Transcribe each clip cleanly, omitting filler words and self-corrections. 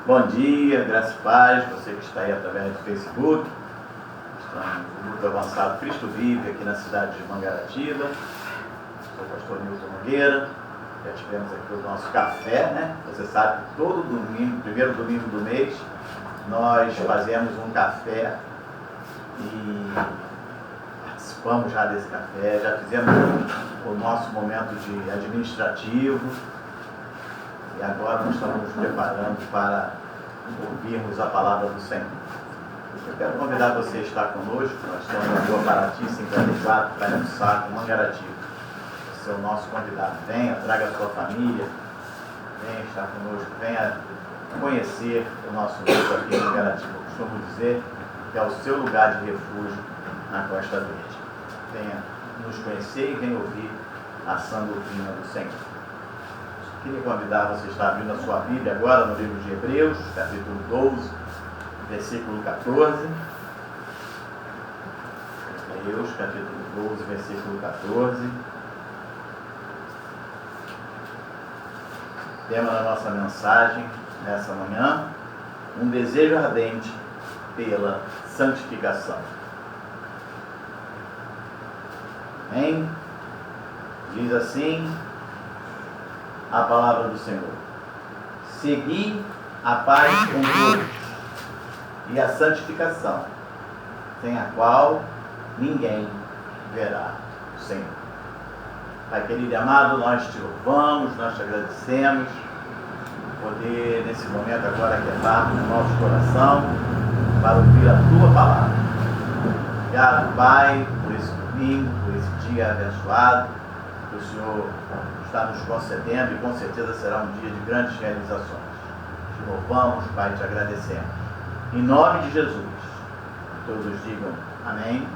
Bom dia, graças e paz, você que está aí através do Facebook. Estamos no grupo avançado Cristo Vive aqui na cidade de Mangaratiba. Sou o pastor Nilton Nogueira. Já tivemos aqui o nosso café, né? Você sabe que todo domingo, primeiro domingo do mês, nós fazemos um café e participamos já desse café. Já fizemos o nosso momento de administrativo. E agora nós estamos nos preparando para ouvirmos a palavra do Senhor. Eu quero convidar você a estar conosco. Nós estamos na Rua Paraty 54, Praia do Saco, Mangaratiba. Você é o nosso convidado. Venha, traga a sua família, venha estar conosco, venha conhecer o nosso grupo aqui em Mangaratiba. Eu costumo dizer que é o seu lugar de refúgio na Costa Verde. Venha nos conhecer e venha ouvir a sã doutrina do Senhor. Queria convidar você a estar abrindo a sua Bíblia agora no livro de Hebreus, capítulo 12, versículo 14. Hebreus, capítulo 12, versículo 14. Tema da nossa mensagem nessa manhã: um desejo ardente pela santificação. Amém? Diz assim a palavra do Senhor: segui a paz com todos e a santificação, sem a qual ninguém verá o Senhor. Pai querido e amado, nós te louvamos, nós te agradecemos poder nesse momento agora aquietar no nosso coração para ouvir a tua palavra. Obrigado, Pai, por esse domingo, por esse dia abençoado que o Senhor está nos concedendo, e com certeza será um dia de grandes realizações. Te louvamos, Pai, te agradecemos. Em nome de Jesus, todos digam amém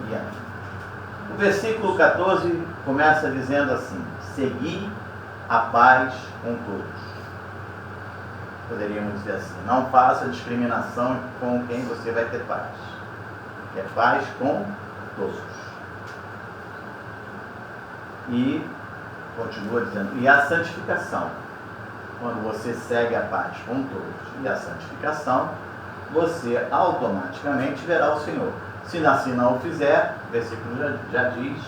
e amém. O versículo 14 começa dizendo assim: segui a paz com todos. Poderíamos dizer assim: não faça discriminação com quem você vai ter paz. É paz com todos. E continua dizendo: e a santificação. Quando você segue a paz com todos e a santificação, você automaticamente verá o Senhor. Se assim não o fizer, o versículo já diz: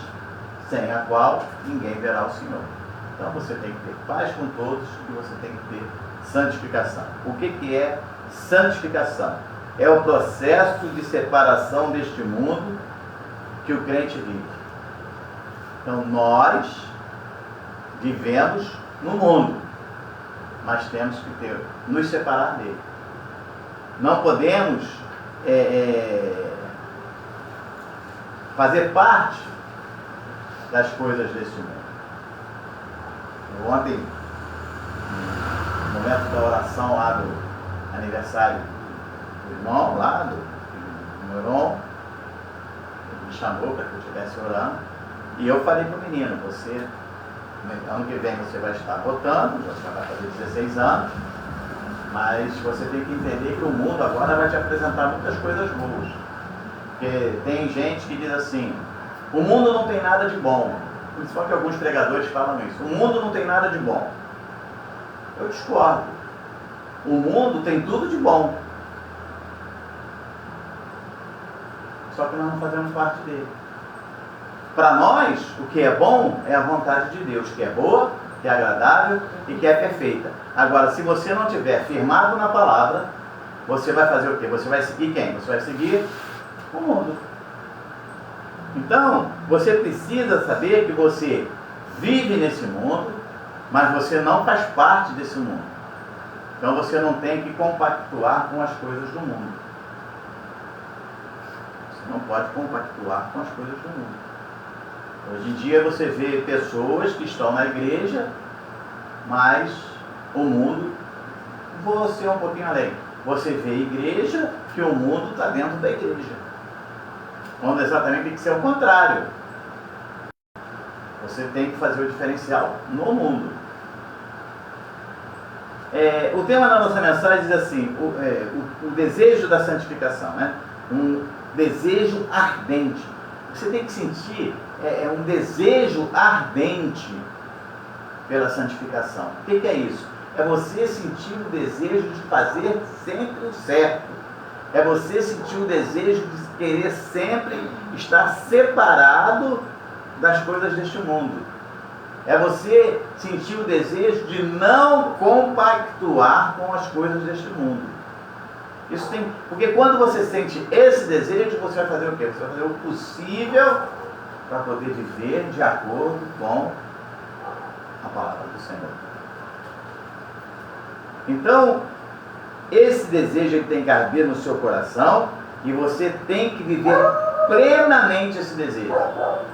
sem a qual ninguém verá o Senhor. Então você tem que ter paz com todos e você tem que ter santificação. O que é santificação? É o processo de separação deste mundo que o crente vive. Então nós vivemos no mundo, mas temos que nos separar dele. Não podemos fazer parte das coisas desse mundo. Ontem, no momento da oração lá do aniversário do irmão, lá do Moron, ele me chamou para que eu estivesse orando, e eu falei para o menino: você, ano que vem você vai estar votando, você vai fazer 16 anos, mas você tem que entender que o mundo agora vai te apresentar muitas coisas boas. Porque tem gente que diz assim: o mundo não tem nada de bom. Principalmente alguns pregadores falam isso: o mundo não tem nada de bom. Eu discordo. O mundo tem tudo de bom. Só que nós não fazemos parte dele. Para nós, o que é bom é a vontade de Deus, que é boa, que é agradável e que é perfeita. Agora, se você não estiver firmado na palavra, você vai fazer o quê? Você vai seguir quem? Você vai seguir o mundo. Então, você precisa saber que você vive nesse mundo, mas você não faz parte desse mundo. Então você não tem que compactuar com as coisas do mundo. Você não pode compactuar com as coisas do mundo. Hoje em dia você vê pessoas que estão na igreja, mas o mundo, você é um pouquinho além. Você vê igreja que o mundo está dentro da igreja. Quando exatamente tem que ser o contrário. Você tem que fazer o diferencial no mundo. O tema da nossa mensagem diz assim: o desejo da santificação, né? Um desejo ardente. Você tem que sentir um desejo ardente pela santificação. O que é isso? É você sentir o desejo de fazer sempre o certo. É você sentir o desejo de querer sempre estar separado das coisas deste mundo. É você sentir o desejo de não compactuar com as coisas deste mundo. Isso tem, porque quando você sente esse desejo, você vai fazer o quê? Você vai fazer o possível para poder viver de acordo com a palavra do Senhor. Então, esse desejo ele tem que arder no seu coração e você tem que viver plenamente esse desejo.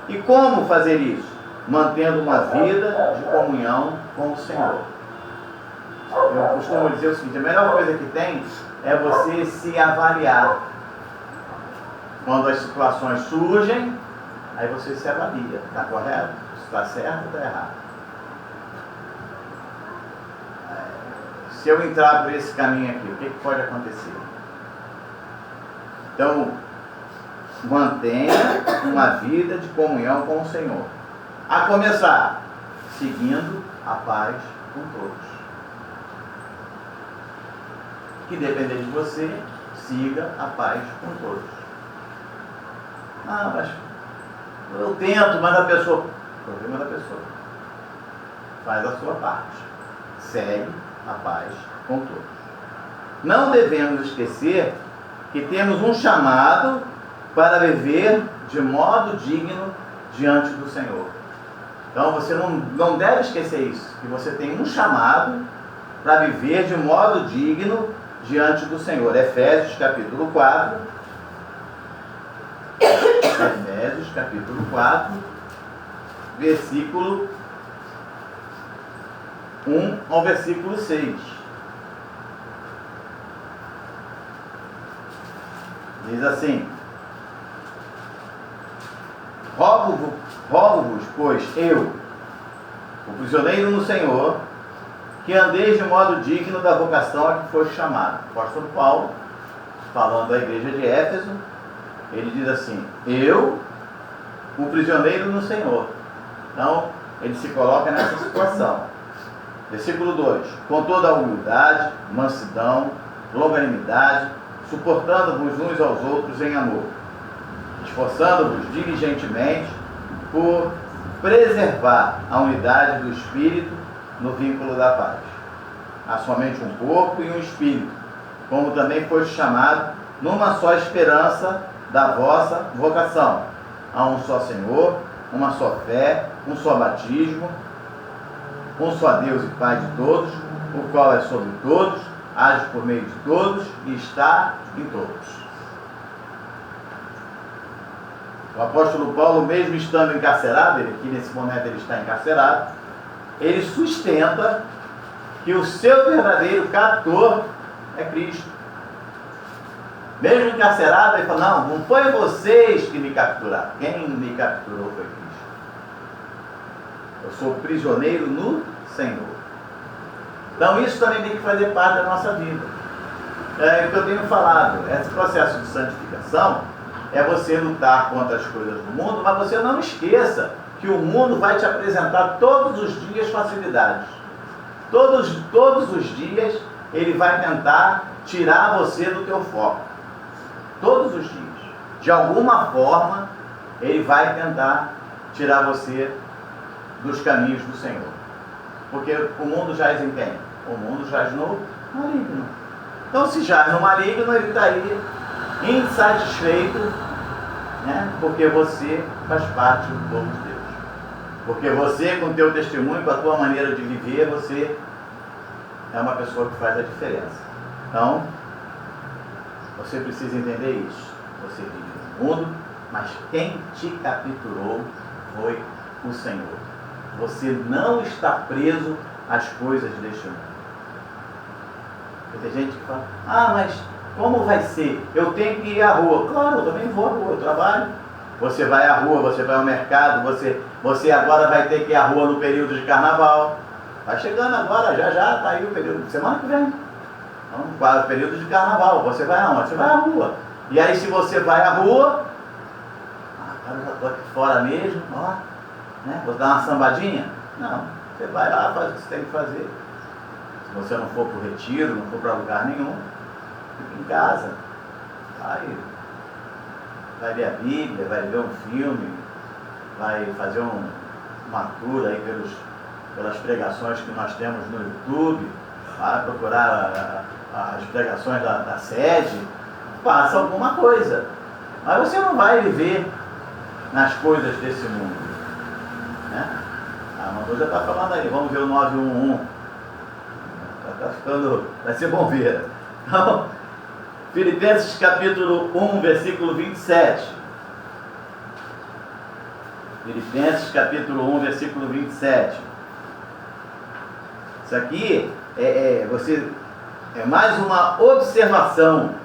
E como fazer isso? Mantendo uma vida de comunhão com o Senhor. Eu costumo dizer o seguinte: a melhor coisa que tem é você se avaliar. Quando as situações surgem, aí você se avalia. Está correto? Está certo ou está errado? Se eu entrar por esse caminho aqui, o que pode acontecer? Então, mantenha uma vida de comunhão com o Senhor. A começar, seguindo a paz com todos. Que depender de você, siga a paz com todos. Ah, mas eu tento, mas a pessoa... O problema da pessoa. Faz a sua parte. Segue a paz com todos. Não devemos esquecer que temos um chamado para viver de modo digno diante do Senhor. Então você não deve esquecer isso, que você tem um chamado para viver de modo digno diante do Senhor. Efésios capítulo 4. Efésios capítulo 4, versículo 1 ao versículo 6. Diz assim: Rogo-vos, pois, eu, o prisioneiro no Senhor, que andeis de modo digno da vocação a que foste chamado. O apóstolo Paulo, falando à igreja de Éfeso, ele diz assim: eu, o prisioneiro no Senhor. Então, ele se coloca nessa situação. Versículo 2: com toda a humildade, mansidão, longanimidade, suportando-vos uns aos outros em amor, esforçando-vos diligentemente por preservar a unidade do Espírito no vínculo da paz. Há somente um corpo e um Espírito, como também foste chamado numa só esperança da vossa vocação. Há um só Senhor, uma só fé, um só batismo, um só Deus e Pai de todos, o qual é sobre todos, age por meio de todos e está em todos. O apóstolo Paulo, mesmo estando encarcerado, aqui nesse momento ele está encarcerado, ele sustenta que o seu verdadeiro captor é Cristo. Mesmo encarcerado, ele fala: não foi vocês que me capturaram. Quem me capturou foi Cristo. Eu sou prisioneiro no Senhor. Então isso também tem que fazer parte da nossa vida. É o que eu tenho falado. Esse processo de santificação é você lutar contra as coisas do mundo, mas você não esqueça que o mundo vai te apresentar todos os dias facilidades. Todos os dias ele vai tentar tirar você do teu foco. Todos os dias. De alguma forma, ele vai tentar tirar você dos caminhos do Senhor. Porque o mundo jaz em quem? O mundo jaz no maligno. Então, se jaz no maligno, ele está aí insatisfeito, né? Porque você faz parte do povo de Deus. Porque você, com o teu testemunho, com a tua maneira de viver, você é uma pessoa que faz a diferença. Então, você precisa entender isso. Você vive no mundo, mas quem te capturou foi o Senhor. Você não está preso às coisas deste mundo. Tem gente que fala: ah, mas como vai ser? Eu tenho que ir à rua. Claro, eu também vou à rua, eu trabalho. Você vai à rua, você vai ao mercado, você agora vai ter que ir à rua no período de carnaval. Vai chegando agora, já está aí o período de semana que vem. Então, o período de carnaval, você vai aonde? Você vai à rua. E aí, se você vai à rua, cara, eu já estou aqui fora mesmo, ó, né? Vou dar uma sambadinha? Não, você vai lá, faz o que você tem que fazer. você não for para o retiro, não for para lugar nenhum, fica em casa. Vai ler a Bíblia, vai ver um filme, vai fazer uma tour aí pelas pregações que nós temos no YouTube, vai procurar as pregações da sede, faça alguma coisa. Mas você não vai viver nas coisas desse mundo, né? A Manduja está falando aí, vamos ver o 911. Está ficando, vai ser bom ver. Então, Filipenses capítulo 1, versículo 27. Filipenses capítulo 1, versículo 27. Isso aqui é mais uma observação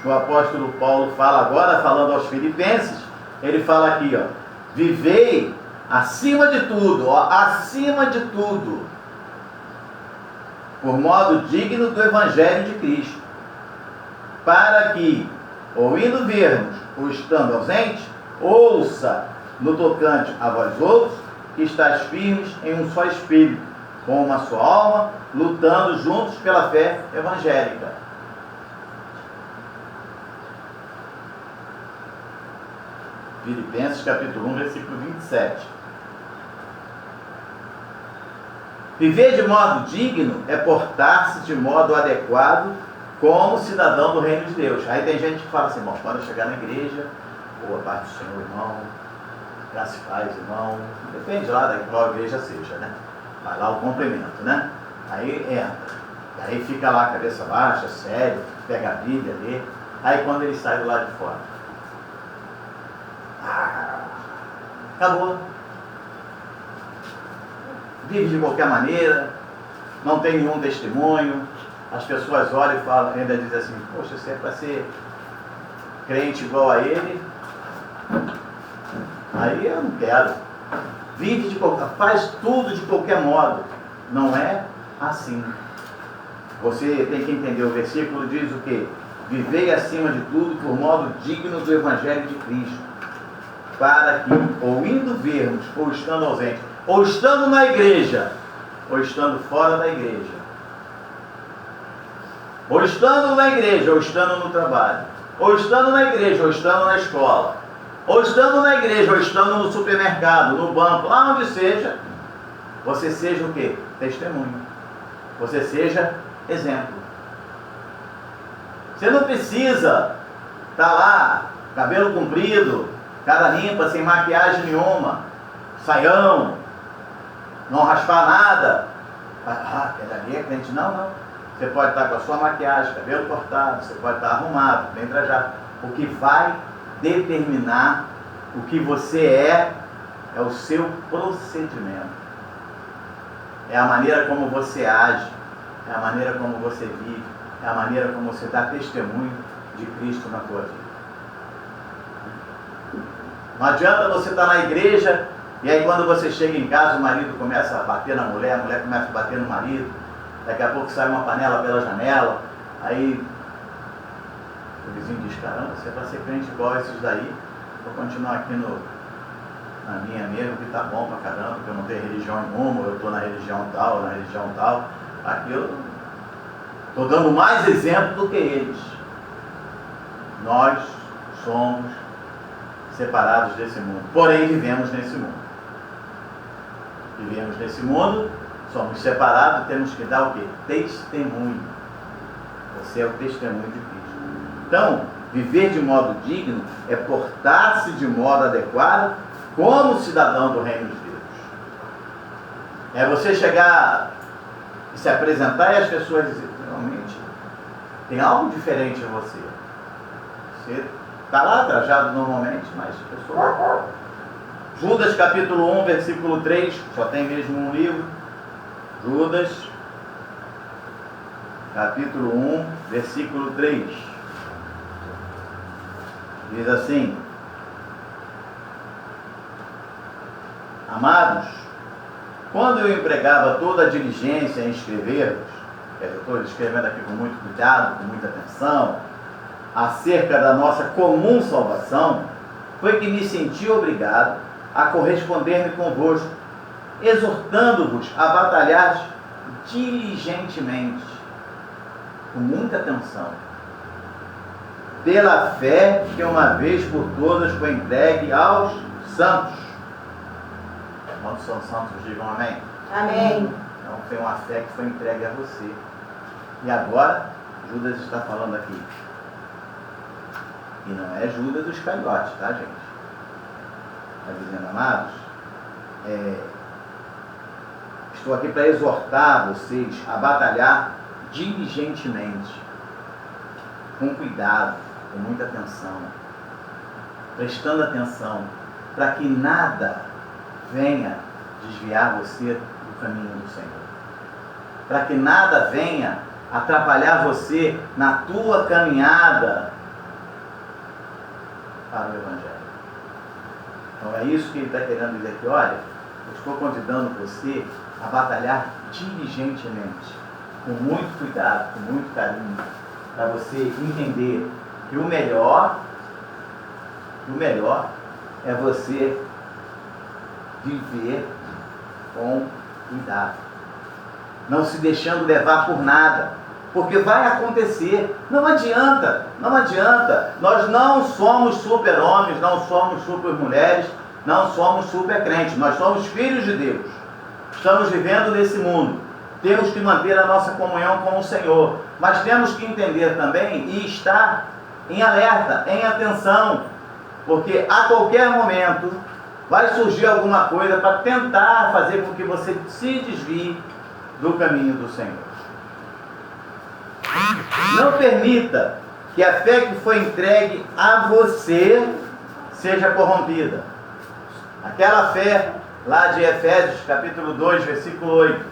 que o apóstolo Paulo fala agora, falando aos filipenses. Ele fala aqui, ó, vivei acima de tudo, por modo digno do Evangelho de Cristo, para que, ou indo vermos, ou estando ausente, ouça no tocante a vós outros, que estáis firmes em um só espírito, com uma só alma, lutando juntos pela fé evangélica. Filipenses capítulo 1, versículo 27. Viver de modo digno é portar-se de modo adequado como cidadão do reino de Deus. Aí tem gente que fala assim, bom, quando eu chegar na igreja, boa paz do Senhor, irmão, graça e paz, irmão, depende lá da qual igreja seja, né? Vai lá o cumprimento, né? Aí entra, aí fica lá a cabeça baixa, sério, pega a Bíblia, lê, aí quando ele sai do lado de fora, acabou. Vive de qualquer maneira, não tem nenhum testemunho, as pessoas olham e falam, ainda dizem assim, poxa, você é para ser crente igual a ele, aí eu não quero. Vive de qualquer, faz tudo de qualquer modo. Não é assim. Você tem que entender, o versículo diz o quê? Vivei acima de tudo por modo digno do Evangelho de Cristo, para que, ou indo vermos, ou estando ausente, ou estando na igreja, ou estando fora da igreja, ou estando na igreja, ou estando no trabalho, ou estando na igreja, ou estando na escola, ou estando na igreja, ou estando no supermercado, no banco, lá onde seja, você seja o quê? Testemunho. Você seja exemplo. Você não precisa estar lá, cabelo comprido, cara limpa, sem maquiagem nenhuma, saião, não raspar nada. Aquele ali é crente. Não. Você pode estar com a sua maquiagem, cabelo cortado, você pode estar arrumado, bem trajado. O que vai determinar o que você é o seu procedimento. É a maneira como você age, é a maneira como você vive, é a maneira como você dá testemunho de Cristo na tua vida. Não adianta você estar na igreja e aí quando você chega em casa o marido começa a bater na mulher, a mulher começa a bater no marido, daqui a pouco sai uma panela pela janela, aí o vizinho diz, caramba, você é para ser crente igual a esses daí, vou continuar aqui na minha mesmo, que tá bom pra caramba, que eu não tenho religião nenhuma, eu estou na religião tal, aqui eu estou dando mais exemplo do que eles. Nós somos separados desse mundo, porém vivemos nesse mundo. Vivemos nesse mundo, somos separados, temos que dar o quê? Testemunho. Você é o testemunho de Cristo. Então, viver de modo digno é portar-se de modo adequado como cidadão do reino de Deus. É você chegar e se apresentar e as pessoas dizerem, realmente, tem algo diferente em você. Você está lá trajado normalmente, mas a pessoa... Judas capítulo 1, versículo 3, só tem mesmo um livro. Judas capítulo 1, versículo 3. Diz assim: amados, quando eu empregava toda a diligência em escrever-vos, eu estou escrevendo aqui com muito cuidado, com muita atenção, acerca da nossa comum salvação, foi que me senti obrigado a corresponder-me convosco, exortando-vos a batalhar diligentemente, com muita atenção, pela fé que uma vez por todas foi entregue aos santos. Quantos são santos, digam amém. Amém. Então foi uma fé que foi entregue a você. E agora, Judas está falando aqui. E não é Judas dos Iscariote, tá, gente? Está dizendo, amados, estou aqui para exortar vocês a batalhar diligentemente, com cuidado, com muita atenção, prestando atenção, para que nada venha desviar você do caminho do Senhor, para que nada venha atrapalhar você na tua caminhada para o Evangelho. Então é isso que ele está querendo dizer aqui. Olha, eu estou convidando você a batalhar diligentemente, com muito cuidado, com muito carinho, para você entender que o melhor é você viver com cuidado, não se deixando levar por nada, porque vai acontecer. Não adianta, nós não somos super-homens, não somos super-mulheres, não somos super-crentes, nós somos filhos de Deus, estamos vivendo nesse mundo, temos que manter a nossa comunhão com o Senhor, mas temos que entender também e estar em alerta, em atenção, porque a qualquer momento vai surgir alguma coisa para tentar fazer com que você se desvie do caminho do Senhor. Não permita que a fé que foi entregue a você seja corrompida. Aquela fé lá de Efésios, capítulo 2, versículo 8.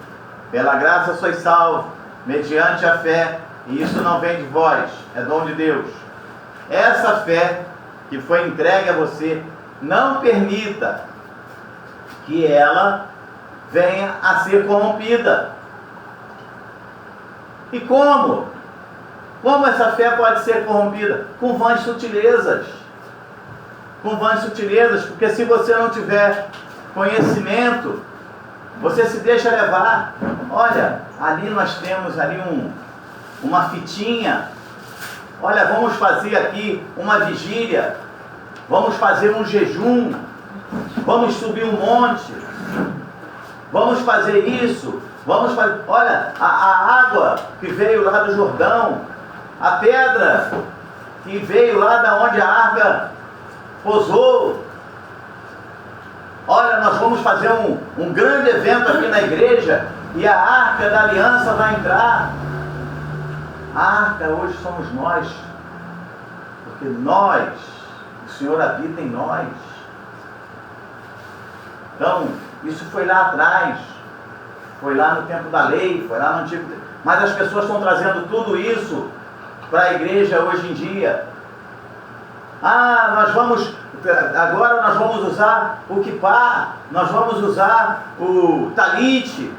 Pela graça sois salvos, mediante a fé, e isso não vem de vós, é dom de Deus. Essa fé que foi entregue a você, não permita que ela venha a ser corrompida. E como? Como essa fé pode ser corrompida? Com vãs sutilezas. Com vãs sutilezas, porque se você não tiver conhecimento, você se deixa levar. Olha, ali nós temos ali uma fitinha. Olha, vamos fazer aqui uma vigília. Vamos fazer um jejum. Vamos subir um monte. Vamos fazer isso. Vamos fazer. Olha, a água que veio lá do Jordão, a pedra que veio lá da onde a arca pousou. Olha, nós vamos fazer um grande evento aqui na igreja e a arca da aliança vai entrar. A arca hoje somos nós, porque nós, o Senhor habita em nós. Então, isso foi lá atrás, foi lá no tempo da lei, foi lá no Antigo Testamento. Mas as pessoas estão trazendo tudo isso para a igreja hoje em dia. Agora nós vamos usar o kippá, nós vamos usar o talite.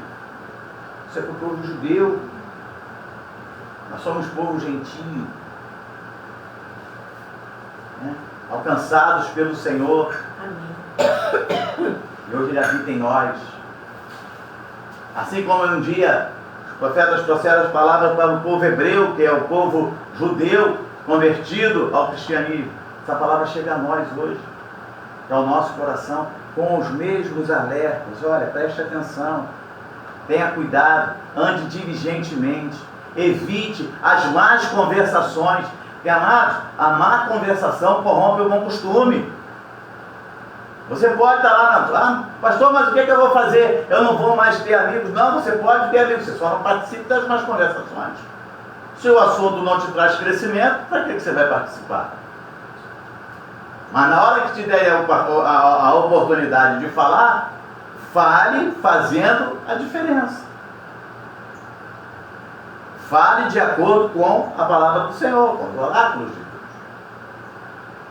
Isso é para o povo judeu. Nós somos povo gentio, né? Alcançados pelo Senhor. Amém. E hoje Ele habita em nós. Assim como um dia os profetas trouxeram as palavras para o povo hebreu, que é o povo judeu convertido ao cristianismo. Essa palavra chega a nós hoje, para o nosso coração, com os mesmos alertas. Olha, preste atenção, tenha cuidado, ande diligentemente, evite as más conversações, porque, amados, a má conversação corrompe o bom costume. Você pode estar lá pastor, mas o que eu vou fazer? Eu não vou mais ter amigos. Não, você pode ter amigos, você só não participe das más conversações. Se o assunto não te traz crescimento, para que você vai participar? Mas na hora que te der a oportunidade de falar, fale fazendo a diferença. Fale de acordo com a palavra do Senhor, com os oráculos de Deus.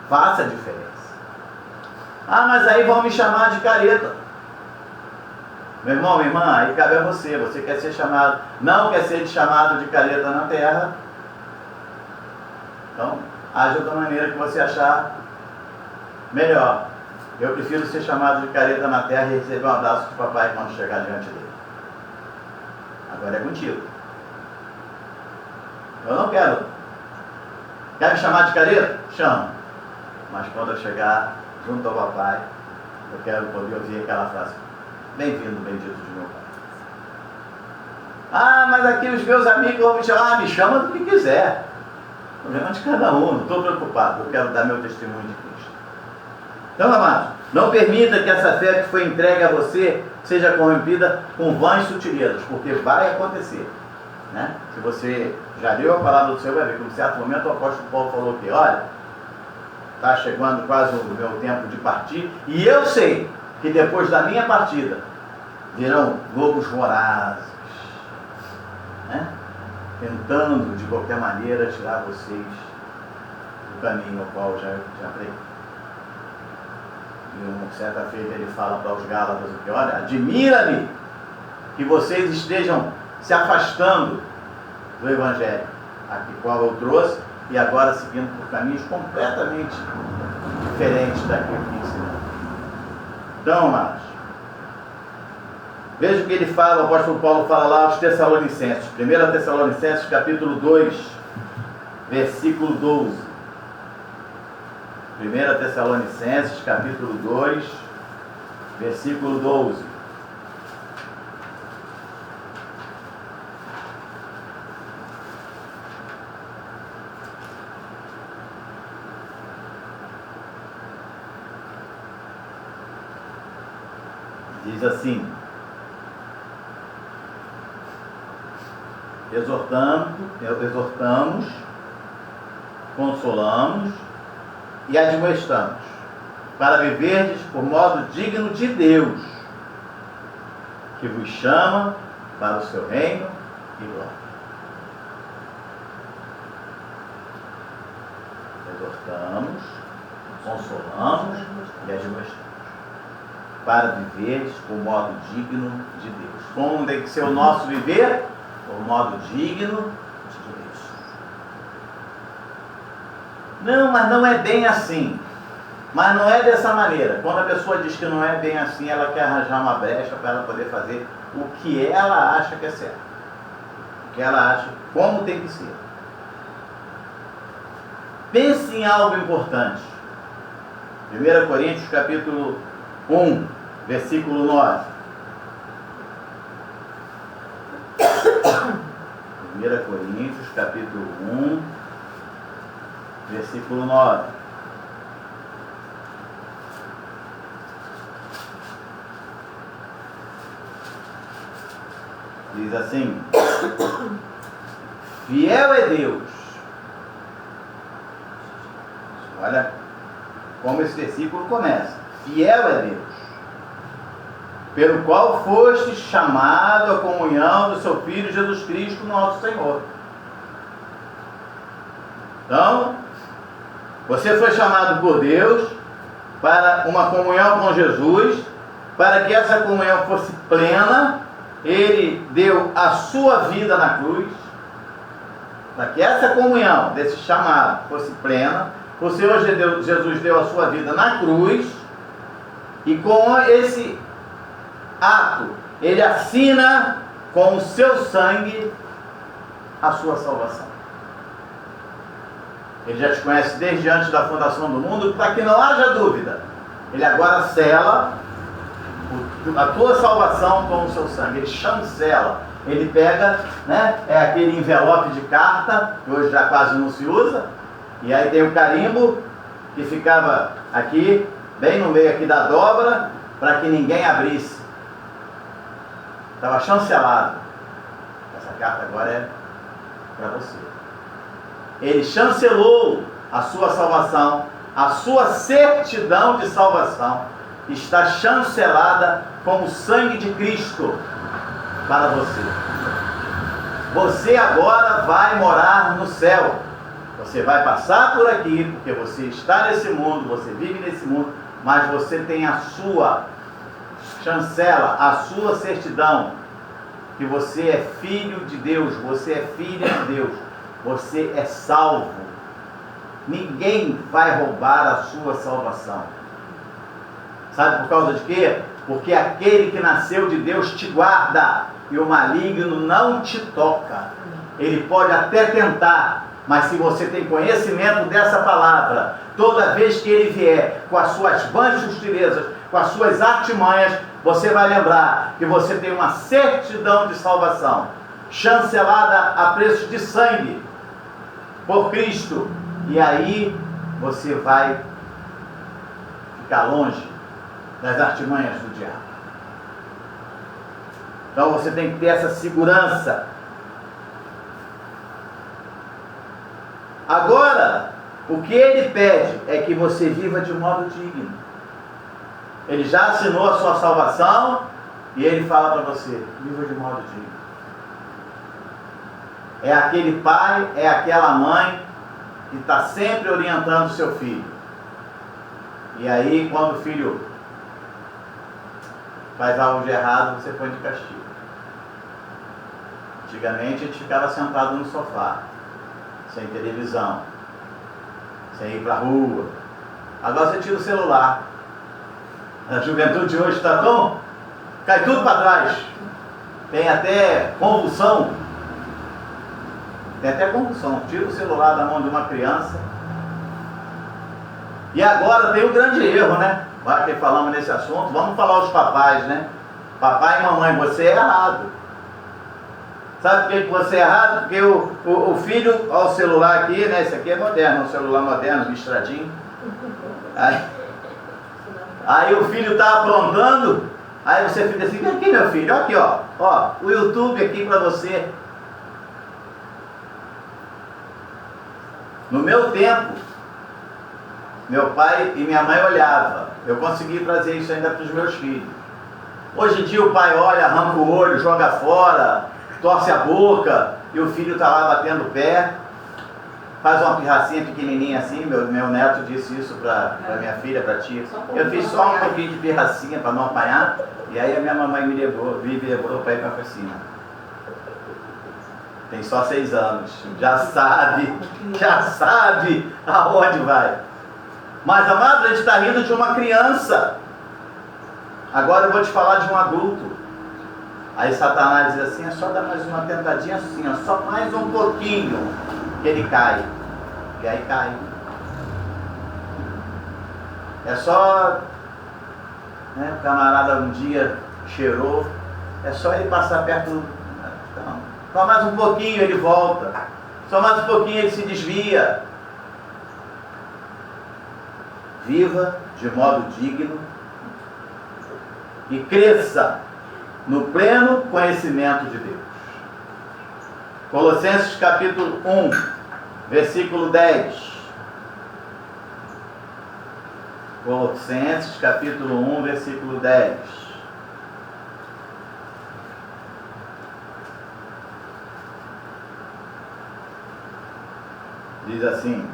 Faça a diferença. Ah, mas aí vão me chamar de careta. Meu irmão, minha irmã, aí cabe a você. Você quer ser chamado, não quer ser chamado de careta na terra. Então, haja da maneira que você achar melhor. Eu prefiro ser chamado de careta na terra e receber um abraço de papai quando chegar diante dele. Agora é contigo. Eu não quero. Quer me chamar de careta? Chama. Mas quando eu chegar junto ao papai, eu quero poder ouvir aquela frase: bem-vindo, bendito de meu pai. Ah, mas aqui os meus amigos vão me chamar. Ah, me chama do que quiser. O problema é de cada um, não estou preocupado. Eu quero dar meu testemunho de Cristo. Então, amados, não permita que essa fé que foi entregue a você seja corrompida com vãs sutilezas, porque vai acontecer. Né? Se você já leu a palavra do Senhor, vai ver que em um certo momento o apóstolo Paulo falou que, olha, está chegando quase o meu tempo de partir, e eu sei que depois da minha partida virão lobos vorazes, né? Tentando de qualquer maneira tirar vocês do caminho ao qual já preguei. E uma certa feita ele fala para os Gálatas o que: olha, admira-me que vocês estejam se afastando do Evangelho, a qual eu trouxe, e agora seguindo por caminhos completamente diferentes daquilo que ensinamos. Então, amados, veja o que ele fala, o apóstolo Paulo fala lá aos Tessalonicenses, 1 Tessalonicenses capítulo 2, versículo 12. 1 Tessalonicenses capítulo 2, versículo 12. Diz assim: exortamos, consolamos e admoestamos, para viverdes por modo digno de Deus, que vos chama para o seu reino e glória. Exortamos, consolamos e admoestamos, para viverdes por modo digno de Deus. Como tem que ser o nosso viver? Por modo digno de Deus. Não, mas não é bem assim. Mas não é dessa maneira. Quando a pessoa diz que não é bem assim, ela quer arranjar uma brecha para ela poder fazer o que ela acha que é certo. O que ela acha, como tem que ser. Pense em algo importante. 1 Coríntios capítulo 1, versículo 9. 1 Coríntios capítulo 1, versículo 9. Diz assim: fiel é Deus. Olha como esse versículo começa. Fiel é Deus, pelo qual foste chamado à comunhão do seu Filho Jesus Cristo, nosso Senhor. Então, você foi chamado por Deus para uma comunhão com Jesus, para que essa comunhão fosse plena. Ele deu a sua vida na cruz, para que essa comunhão desse chamado fosse plena. O Senhor Jesus deu a sua vida na cruz, e com esse ato, ele assina com o seu sangue a sua salvação. Ele já te conhece desde antes da fundação do mundo, para que não haja dúvida. Ele agora sela a tua salvação com o seu sangue. Ele chancela. Ele pega, né, é aquele envelope de carta, que hoje já quase não se usa, e aí tem o carimbo, que ficava aqui, bem no meio aqui da dobra, para que ninguém abrisse. Estava chancelado. Essa carta agora é para você. Ele chancelou a sua salvação, a sua certidão de salvação está chancelada com o sangue de Cristo para você. Você agora vai morar no céu. Você vai passar por aqui, porque você está nesse mundo, você vive nesse mundo, mas você tem a sua chancela, a sua certidão, que você é filho de Deus, você é filha de Deus, você é salvo. Ninguém vai roubar a sua salvação. Sabe por causa de quê? Porque aquele que nasceu de Deus te guarda. e o maligno não te toca. Ele pode até tentar, mas se você tem conhecimento dessa palavra, toda vez que ele vier com as suas vãs sutilezas, com as suas artimanhas, você vai lembrar que você tem uma certidão de salvação, chancelada a preço de sangue, por Cristo. E aí você vai ficar longe das artimanhas do diabo. Então você tem que ter essa segurança. Agora, o que ele pede é que você viva de modo digno. Ele já assinou a sua salvação e ele fala para você: viva de modo digno. É aquele pai, é aquela mãe que está sempre orientando o seu filho. E aí, quando o filho faz algo de errado, você põe de castigo. Antigamente a gente ficava sentado no sofá, sem televisão, sem ir para a rua. Agora você tira o celular. A juventude hoje está tão... cai tudo para trás. Tem até convulsão. Tira o celular da mão de uma criança. E agora tem o grande erro, né? Já que falamos nesse assunto, vamos falar aos papais, né? Papai e mamãe, você é errado. Sabe por que você é errado? Porque o filho, ó, o celular aqui, né? Esse aqui é moderno, um celular moderno, listradinho. Aí o filho está aprontando, aí você fica assim: aqui, meu filho, aqui, ó, o YouTube aqui para você. No meu tempo, meu pai e minha mãe olhavam. Eu consegui trazer isso ainda para os meus filhos. Hoje em dia o pai olha, arranca o olho, joga fora, torce a boca, e o filho está lá batendo o pé, faz uma pirracinha pequenininha assim. Meu neto disse isso para minha filha, para a tia. Eu fiz só um pouquinho de pirracinha para não apanhar, e aí a minha mamãe me levou para ir para a piscina. Tem só 6 anos, já sabe aonde vai. Mas, amado, a gente está rindo de uma criança. Agora eu vou te falar de um adulto. Aí Satanás diz assim: é só dar mais uma tentadinha assim, ó, só mais um pouquinho, que ele cai. E aí cai. É só, né, o camarada um dia cheirou, é só ele passar perto do... Não. Só mais um pouquinho ele volta. Só mais um pouquinho ele se desvia. Viva de modo digno e cresça no pleno conhecimento de Deus. Colossenses capítulo 1, versículo 10. Colossenses capítulo 1, versículo 10. Diz assim: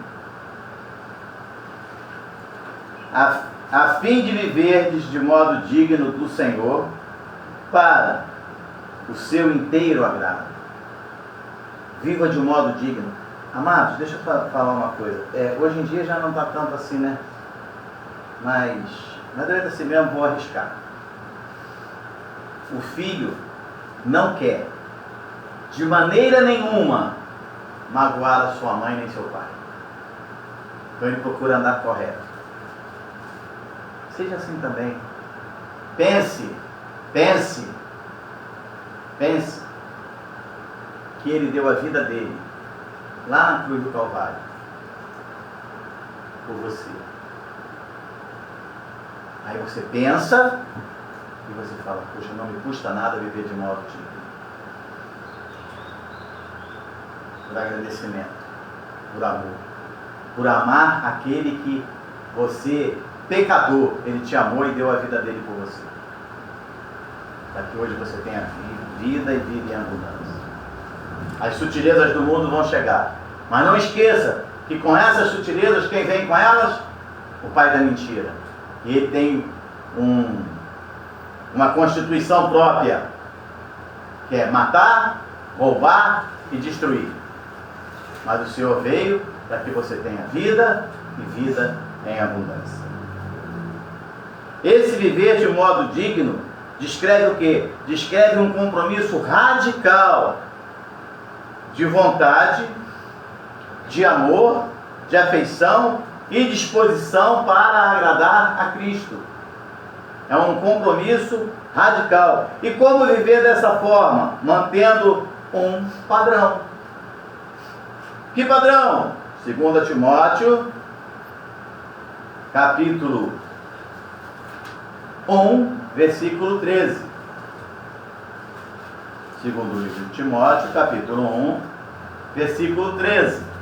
a fim de viverdes de modo digno do Senhor, para o seu inteiro agrado. Viva de modo digno. Amados, deixa eu falar uma coisa. Hoje em dia já não está tanto assim, né? Mas durante assim mesmo vou arriscar. O filho não quer, de maneira nenhuma, magoar a sua mãe nem seu pai. Então ele procura andar correto. Seja assim também. Pense que ele deu a vida dele lá na cruz do Calvário por você. Aí você pensa e você fala: poxa, não me custa nada viver de modo digno. Por agradecimento, por amor, por amar aquele que você, pecador, ele te amou e deu a vida dele por você, para que hoje você tenha vida e vida em abundância. As sutilezas do mundo vão chegar, mas não esqueça que com essas sutilezas, quem vem com elas? O pai da mentira. E ele tem uma constituição própria, que é matar, roubar e destruir. Mas o Senhor veio para que você tenha vida e vida em abundância. Esse viver de modo digno Descreve o quê? Descreve um compromisso radical de vontade, de amor, de afeição e disposição para agradar a Cristo. É um compromisso radical. E como viver dessa forma? Mantendo um padrão. Que padrão? 2 Timóteo, capítulo 1, versículo 13. Segundo o livro de Timóteo, capítulo 1, versículo 13.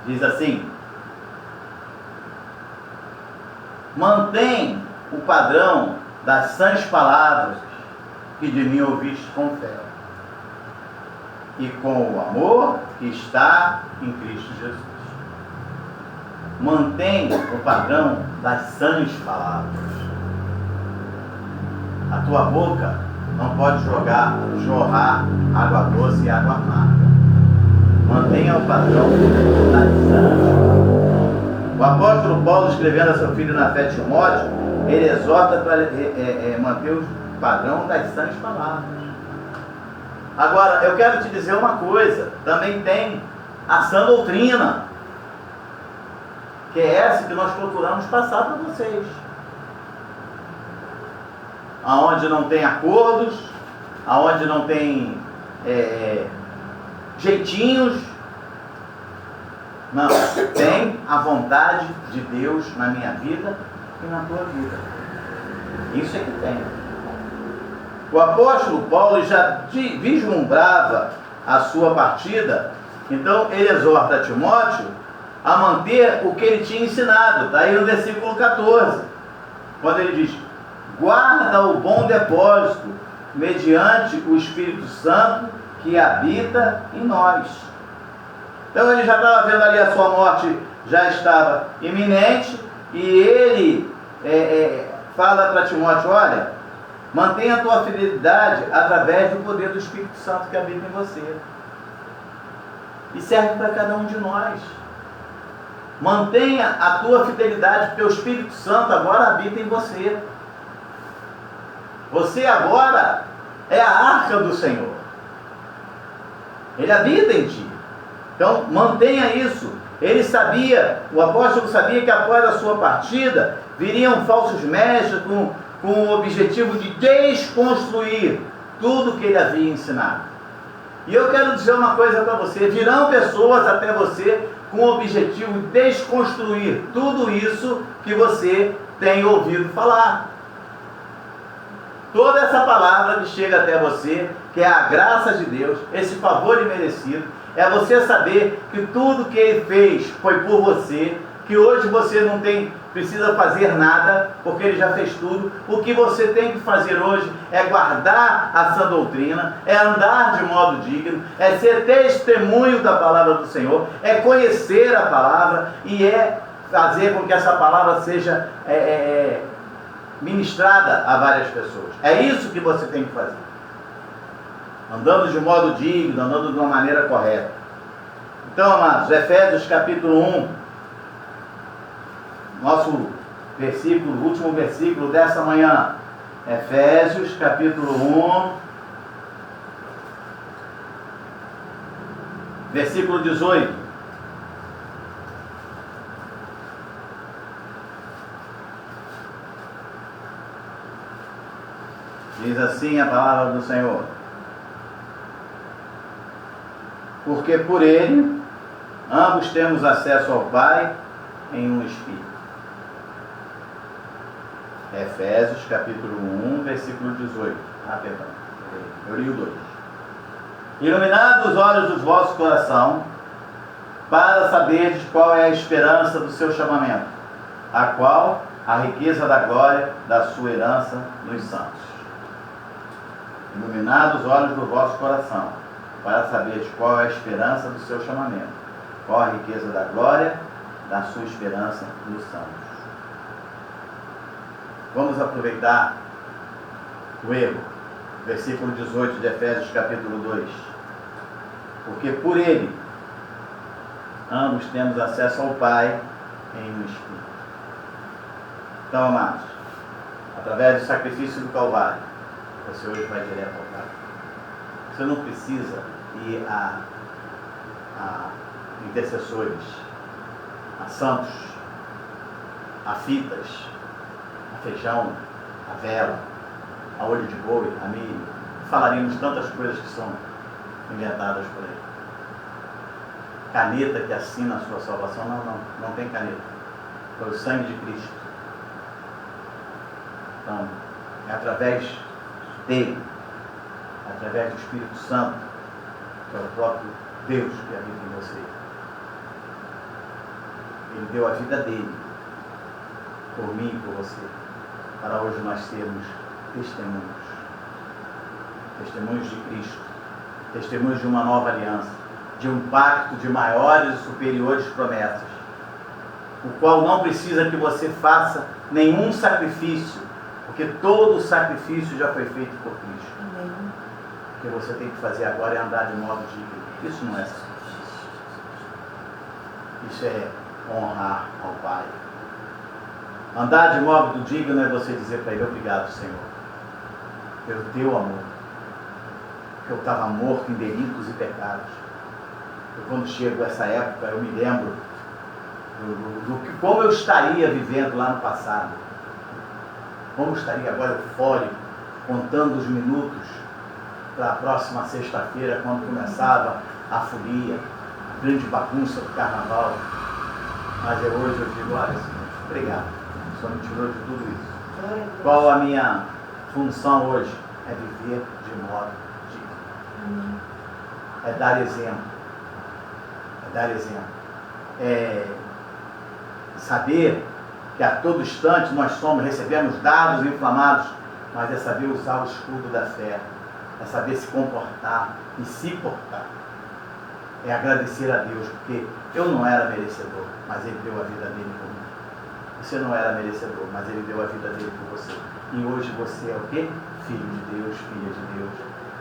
Diz assim: mantém o padrão das sãs palavras que de mim ouviste com fé, e com o amor que está em Cristo Jesus. Mantém o padrão das sãs palavras. A tua boca não pode jorrar água doce e água amarga. Mantenha o padrão das sãs palavras. O apóstolo Paulo, escrevendo a seu filho na fé, Timóteo, ele exorta para manter o padrão das sãs palavras. Agora, eu quero te dizer uma coisa, também tem a sã doutrina, que é essa que nós procuramos passar para vocês. Aonde não tem acordos, aonde não tem jeitinhos. Não, tem a vontade de Deus na minha vida e na tua vida. Isso é que tem. O apóstolo Paulo já vislumbrava a sua partida, então ele exorta a Timóteo a manter o que ele tinha ensinado. Está aí no versículo 14, quando ele diz: guarda o bom depósito, mediante o Espírito Santo que habita em nós. Então ele já estava vendo ali a sua morte, já estava iminente, e ele fala para Timóteo: olha, mantenha a tua fidelidade através do poder do Espírito Santo que habita em você. E serve para cada um de nós. Mantenha a tua fidelidade, porque o Espírito Santo agora habita em você. Você agora é a arca do Senhor. Ele habita em ti. Então mantenha isso. Ele sabia, o apóstolo sabia que após a sua partida viriam falsos mestres com o objetivo de desconstruir tudo que ele havia ensinado. E eu quero dizer uma coisa para você: virão pessoas até você com o objetivo de desconstruir tudo isso que você tem ouvido falar. Toda essa palavra que chega até você, que é a graça de Deus, esse favor imerecido, é você saber que tudo que Ele fez foi por você, que hoje você não precisa fazer nada, porque Ele já fez tudo. O que você tem que fazer hoje é guardar a sã doutrina, é andar de modo digno, é ser testemunho da palavra do Senhor, é conhecer a palavra e é fazer com que essa palavra seja ministrada a várias pessoas. É isso que você tem que fazer. Andando de modo digno, andando de uma maneira correta. Então, amados, Efésios capítulo 1, nosso versículo, último versículo dessa manhã. Efésios capítulo 1, versículo 18. Diz assim a palavra do Senhor: porque por Ele ambos temos acesso ao Pai em um Espírito. Efésios capítulo 1, versículo 18. Perdão, eu li o 2. Iluminados os olhos do vosso coração, para saberdes qual é a esperança do seu chamamento, a qual a riqueza da glória da sua herança nos santos. Iluminados os olhos do vosso coração, para saberdes qual é a esperança do seu chamamento, qual a riqueza da glória da sua esperança nos santos. Vamos aproveitar o erro, versículo 18 de Efésios capítulo 2. Porque por Ele ambos temos acesso ao Pai em um Espírito. Então, amados, através do sacrifício do Calvário, você hoje vai direto ao Pai. Você não precisa ir a intercessores, a santos, a fitas, a feijão, a vela, a olho de boi, a milho. Falaríamos tantas coisas que são inventadas por aí. Caneta que assina a sua salvação. Não tem caneta. Foi o sangue de Cristo. Então, é através dele, através do Espírito Santo, que é o próprio Deus que habita em você. Ele deu a vida dele, por mim e por você, para hoje nós sermos testemunhos. Testemunhos de Cristo, testemunhos de uma nova aliança, de um pacto de maiores e superiores promessas, o qual não precisa que você faça nenhum sacrifício, porque todo o sacrifício já foi feito por Cristo. Amém. O que você tem que fazer agora é andar de modo digno. Isso não é sacrifício. Isso é honrar ao Pai. Andar de modo digno é você dizer para Ele: obrigado, Senhor, pelo teu amor. Porque eu estava morto em delitos e pecados. E quando chego a essa época, eu me lembro como eu estaria vivendo lá no passado. Como eu estaria agora eufórico, contando os minutos para a próxima sexta-feira, quando começava a folia, a grande bagunça do carnaval. Mas hoje eu digo: olha, Senhor, obrigado. O Senhor me tirou de tudo isso. Qual a minha função hoje? É viver de modo digno. É dar exemplo. É dar exemplo. É saber que a todo instante nós recebemos dados inflamados, mas é saber usar o escudo da fé. É saber se comportar e se portar. É agradecer a Deus, porque eu não era merecedor, mas Ele deu a vida dele por mim. Você não era merecedor, mas Ele deu a vida dele por você. E hoje você é o quê? Filho de Deus, filha de Deus.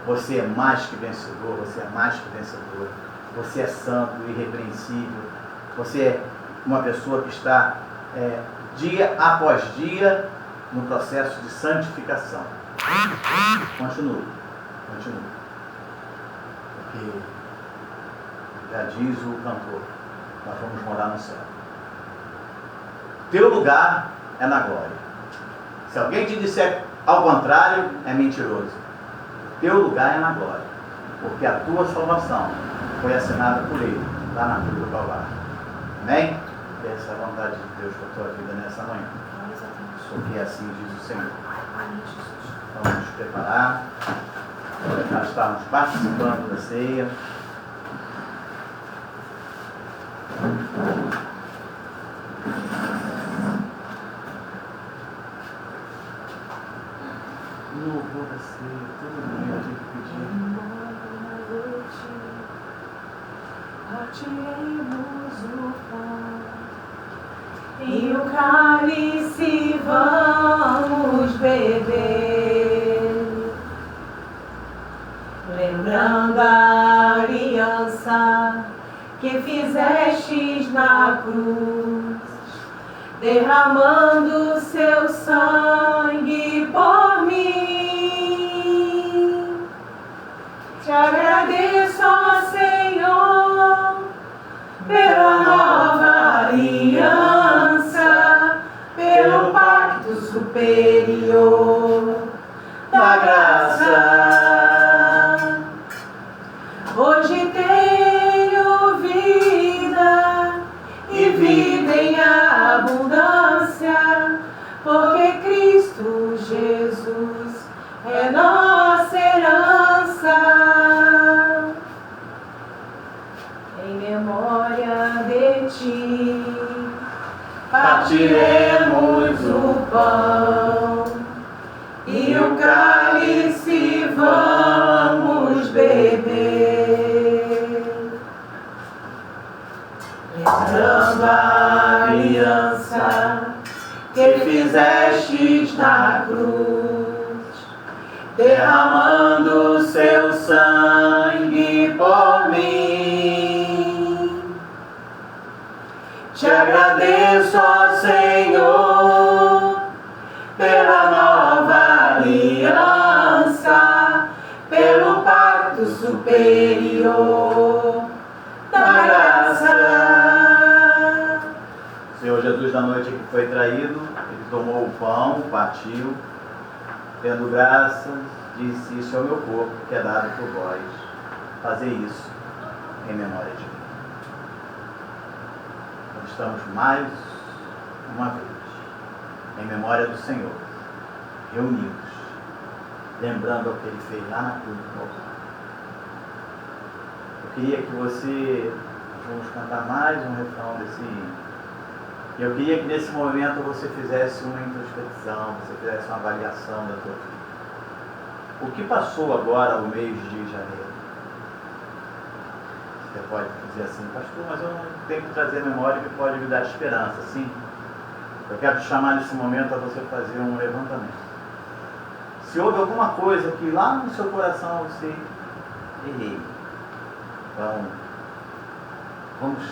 Você é mais que vencedor, você é mais que vencedor. Você é santo, irrepreensível. Você é uma pessoa que está dia após dia no processo de santificação. Continue. Porque já diz o cantor: nós vamos morar no céu. Teu lugar é na glória. Se alguém te disser ao contrário, é mentiroso. Teu lugar é na glória, porque a tua salvação foi assinada por Ele, lá na cruz do Calvário. Amém? Essa é a vontade de Deus para a tua vida nessa manhã. Porque assim diz o Senhor. Vamos nos preparar para estarmos participando da ceia. Louvor da ceia, todo dia eu tive que pedir. Partiremos o pão e o cálice vamos beber, lembrando a aliança que fizestes na cruz, derramando seu sangue por mim. Te agradeço, ó Senhor, pela nova aliança, pelo pacto superior da graça. Hoje tenho vida e vida em abundância, porque Cristo Jesus é nossa herança. Em memória de ti, partiremos o pão e o cálice vamos beber, lembrando a aliança que fizestes na cruz, derramando seu sangue por mim. Te agradeço, ó Senhor, pela nova aliança, pelo pacto superior da graça. Senhor Jesus, na noite que foi traído, ele tomou o pão, partiu, tendo graças, disse: isso é o meu corpo, que é dado por vós. Fazer isso em memória de mim. Nós estamos mais uma vez em memória do Senhor, reunidos, lembrando o que ele fez lá na cruz do Calvário. Eu queria que você, vamos cantar mais um refrão desse hino. Eu queria que nesse momento você fizesse uma introspecção, você fizesse uma avaliação da tua vida. O que passou agora o mês de janeiro? Você pode dizer assim: pastor, mas eu não tenho que trazer memória que pode me dar esperança. Sim, eu quero te chamar nesse momento a você fazer um levantamento. Se houve alguma coisa que lá no seu coração você errei, então vamos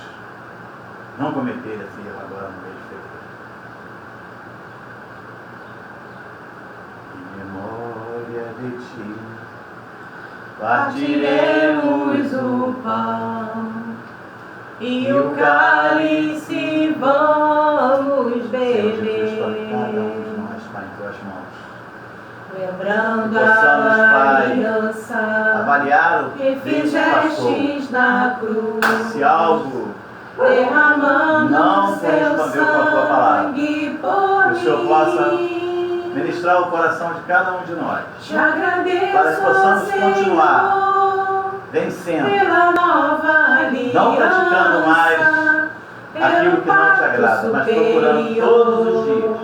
não cometer esse erro agora no mês de fevereiro. Em memória de ti, partiremos o pão e o cálice vamos Senhor Jesus, para beber, cada um de nós, Pai, em tuas mãos. lembrando Possamos, a Pai, aliança avaliar o que que passou. fizestes na cruz, Se algo derramando não seu correspondeu com a tua palavra, sangue por que o Senhor possa mim. ministrar o coração de cada um de nós, Te agradeço, para que possamos Senhor, continuar vencendo, pela nova aliança, não praticando mais aquilo que não te agrada, mas procurando todos os dias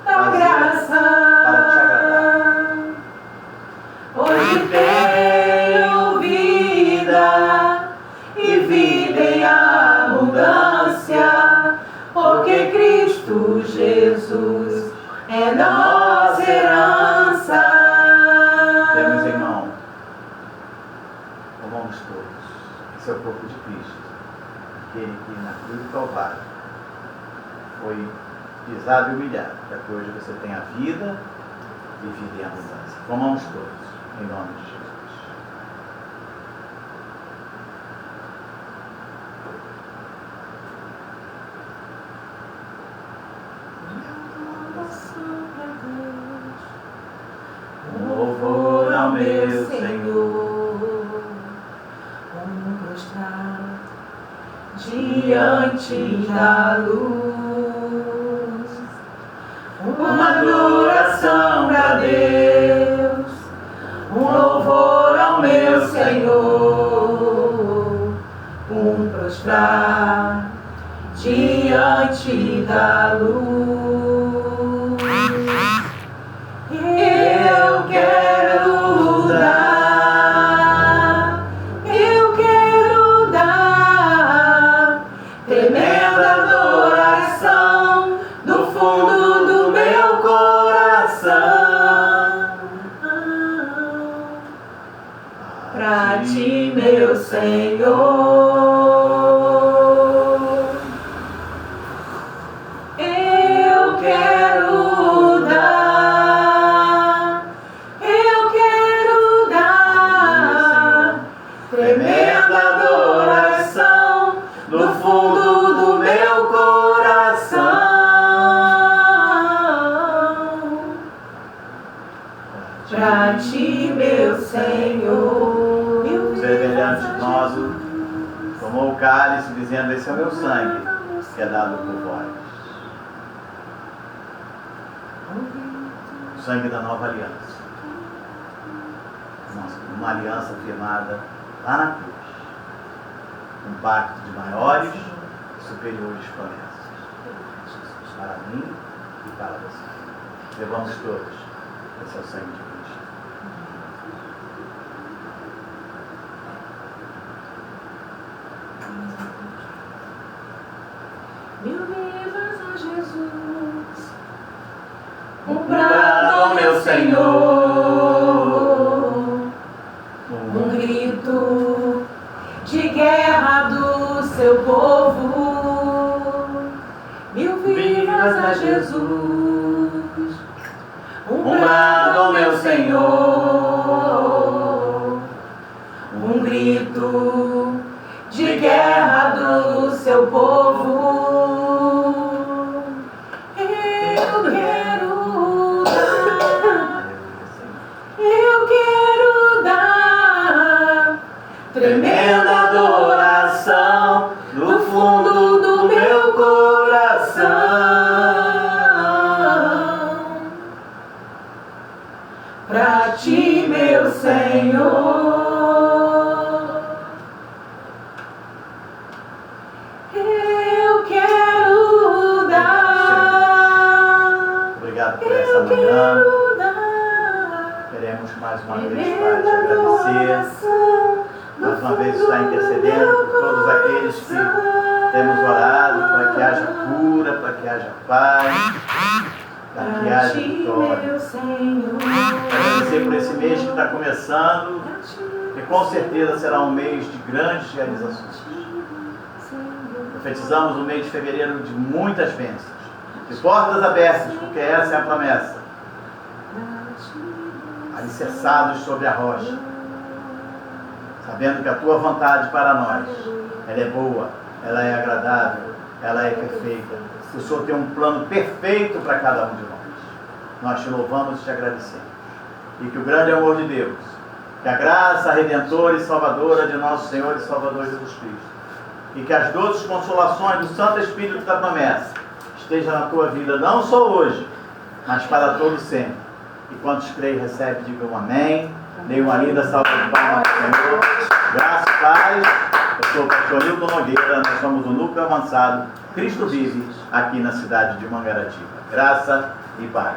da fazer graça. para te agradar. Hoje tenho vida e vida em abundância, porque Cristo Jesus é nossa herança. Temos em mão, tomamos todos, esse é o corpo de Cristo, aquele que na cruz do Calvário foi pisado e humilhado, para que hoje você tenha vida e vida em abundância. Tomamos todos, em nome de Jesus. Louvor ao meu Senhor, como prostrar diante da luz, uma adoração para Deus, um louvor ao meu Senhor, um prostrar diante da luz. Eu quero dar tremenda adoração do fundo do meu coração pra ti, meu Senhor. Eu quero dar tremenda adoração do fundo do meu coração pra ti, meu Senhor. O semelhante nosso tomou o cálice, dizendo: esse é o meu sangue, que é dado por vós. O sangue da nova aliança. Uma aliança firmada lá na cruz. Um pacto de maiores e superiores promessas. Para mim e para você. Levamos todos. Esse é o sangue de Cristo. Mil vivas, ó Jesus, Comprado ao meu Senhor, um grito de guerra do seu povo, vivas a Jesus. Um brado, meu Senhor, Um grito de guerra do seu povo. Eu quero dar tremenda adoração do fundo do meu coração pra ti, meu Senhor. Eu quero dar. obrigado por essa manhã. Queremos mais uma vez, Pai, te agradecer. Mais uma vez estar intercedendo por todos aqueles que temos orado, para que haja cura, para que haja paz, para que haja vitória. Agradecer por esse mês que está começando, que com certeza será um mês de grandes realizações. Profetizamos o mês de fevereiro de muitas bênçãos, de portas abertas, porque essa é a promessa. Alicerçados sobre a rocha, sabendo que a tua vontade para nós, ela é boa, ela é agradável, ela é perfeita. O Senhor tem um plano perfeito para cada um de nós. Nós te louvamos e te agradecemos. E que o grande amor de Deus, que a graça redentora e salvadora de nosso Senhor e Salvador Jesus Cristo, e que as doces consolações do Santo Espírito da promessa estejam na tua vida, não só hoje, mas para todo sempre. E quantos creem e recebem, digam amém. Dê uma linda salva de palmas ao Senhor. Graças e paz. Eu sou o pastor Nilton Nogueira. Nós somos o Núcleo Avançado Cristo Vive, aqui na cidade de Mangaratiba. Graça e paz.